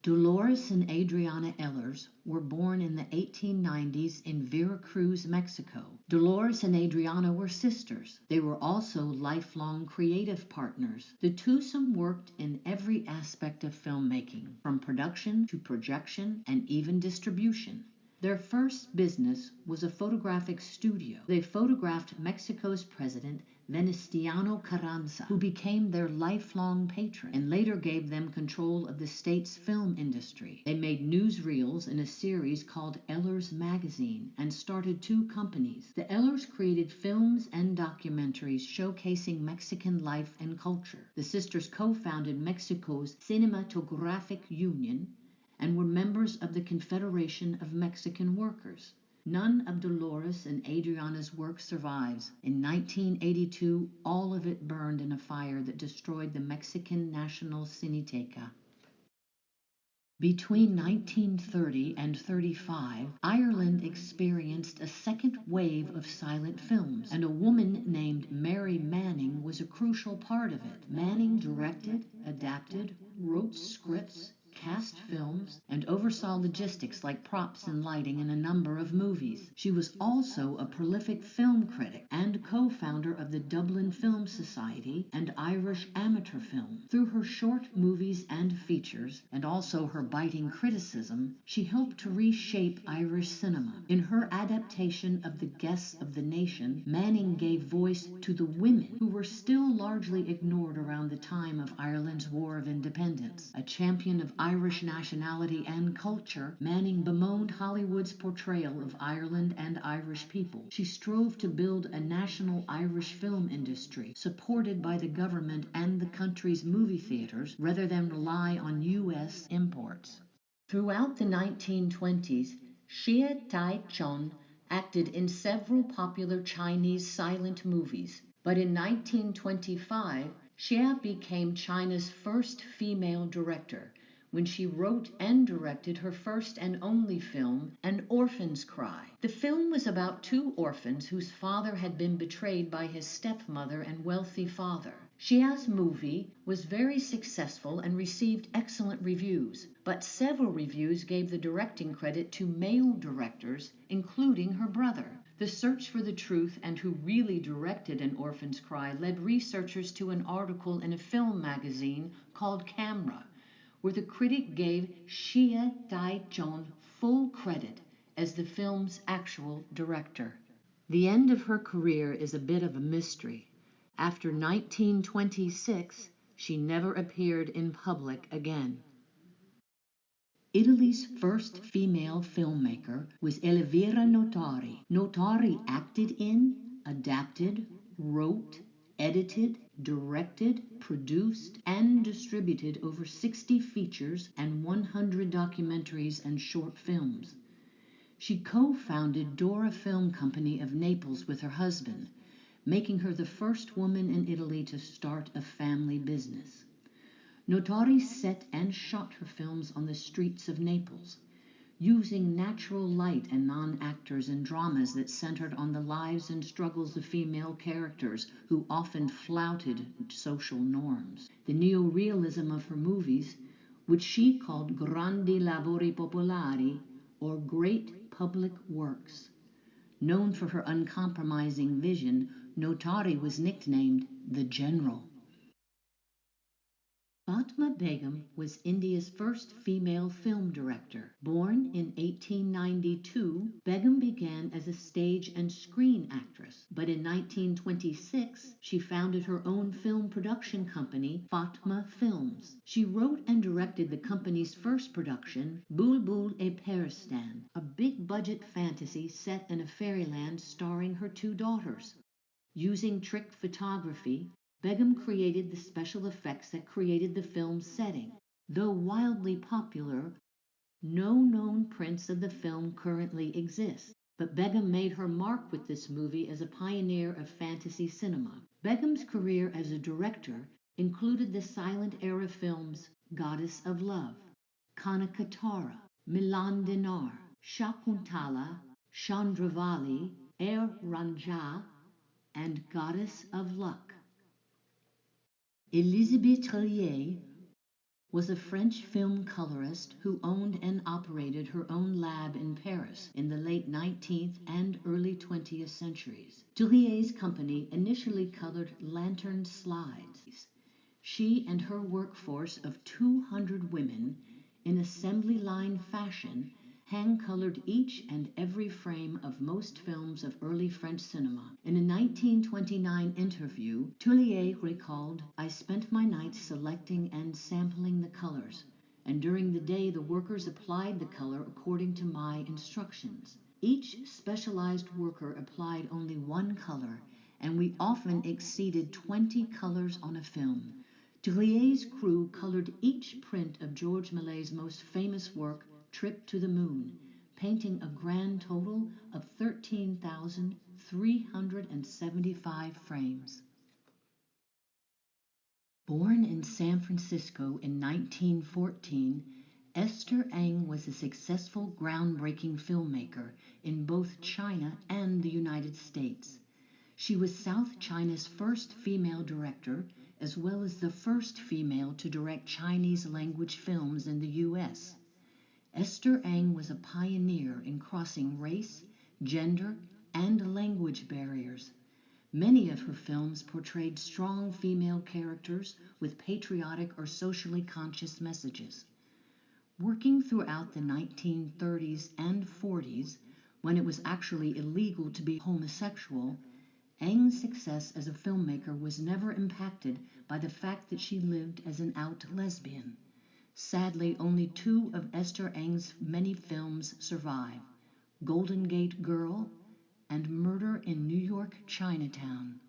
Dolores and Adriana Ehlers were born in the 1890s in Veracruz, Mexico. Dolores and Adriana were sisters. They were also lifelong creative partners. The twosome worked in every aspect of filmmaking, from production to projection and even distribution. Their first business was a photographic studio. They photographed Mexico's president, Venustiano Carranza, who became their lifelong patron and later gave them control of the state's film industry. They made newsreels in a series called Ehlers Magazine and started two companies. The Ehlers created films and documentaries showcasing Mexican life and culture. The sisters co-founded Mexico's Cinematographic Union and were members of the Confederation of Mexican Workers. None of Dolores and Adriana's work survives. In 1982, all of it burned in a fire that destroyed the Mexican National Cineteca. Between 1930 and 35, Ireland experienced a second wave of silent films, and a woman named Mary Manning was a crucial part of it. Manning directed, adapted, wrote scripts, cast films, and oversaw logistics like props and lighting in a number of movies. She was also a prolific film critic and co-founder of the Dublin Film Society and Irish Amateur Film. Through her short movies and features, and also her biting criticism, she helped to reshape Irish cinema. In her adaptation of The Guests of the Nation, Manning gave voice to the women who were still largely ignored around the time of Ireland's War of Independence. A champion of Irish nationality and culture, Manning bemoaned Hollywood's portrayal of Ireland and Irish people. She strove to build a national Irish film industry, supported by the government and the country's movie theaters, rather than rely on U.S. imports. Throughout the 1920s, Xie Tai-chon acted in several popular Chinese silent movies, but in 1925, Xie became China's first female director when she wrote and directed her first and only film, An Orphan's Cry. The film was about two orphans whose father had been betrayed by his stepmother and wealthy father. Xie's movie was very successful and received excellent reviews, but several reviews gave the directing credit to male directors, including her brother. The search for the truth and who really directed An Orphan's Cry led researchers to an article in a film magazine called Camera, where the critic gave Xie Tai-chon full credit as the film's actual director. The end of her career is a bit of a mystery. After 1926, she never appeared in public again. Italy's first female filmmaker was Elvira Notari. Notari acted in, adapted, wrote, edited, directed, produced, and distributed over 60 features and 100 documentaries and short films. She co-founded Dora Film Company of Naples with her husband, making her the first woman in Italy to start a family business. Notari set and shot her films on the streets of Naples, using natural light and non-actors in dramas that centered on the lives and struggles of female characters who often flouted social norms. The neorealism of her movies, which she called grandi lavori popolari, or great public works. Known for her uncompromising vision, Notari was nicknamed the General. Fatma Begum was India's first female film director. Born in 1892, Begum began as a stage and screen actress, but in 1926 she founded her own film production company, Fatma Films. She wrote and directed the company's first production, Bulbul e Peristan, a big-budget fantasy set in a fairyland starring her two daughters. Using trick photography, Begum created the special effects that created the film's setting. Though wildly popular, no known prints of the film currently exist, but Begum made her mark with this movie as a pioneer of fantasy cinema. Begum's career as a director included the silent era films Goddess of Love, Kanakatara, Milan Dinar, Shakuntala, Chandravali, Ranja, and Goddess of Luck. Elisabeth Thuillier was a French film colorist who owned and operated her own lab in Paris in the late 19th and early 20th centuries. Thuillier's company initially colored lantern slides. She and her workforce of 200 women, in assembly line fashion, hand-colored each and every frame of most films of early French cinema. In a 1929 interview, Thuillier recalled, "I spent my nights selecting and sampling the colors, and during the day the workers applied the color according to my instructions. Each specialized worker applied only one color, and we often exceeded 20 colors on a film." Thuillier's crew colored each print of Georges Méliès's most famous work, Trip to the Moon, painting a grand total of 13,375 frames. Born in San Francisco in 1914, Esther Eng was a successful, groundbreaking filmmaker in both China and the United States. She was South China's first female director, as well as the first female to direct Chinese-language films in the U.S. Esther Eng was a pioneer in crossing race, gender, and language barriers. Many of her films portrayed strong female characters with patriotic or socially conscious messages. Working throughout the 1930s and 40s, when it was actually illegal to be homosexual, Eng's success as a filmmaker was never impacted by the fact that she lived as an out lesbian. Sadly, only 2 of Esther Eng's many films survive: Golden Gate Girl and Murder in New York Chinatown.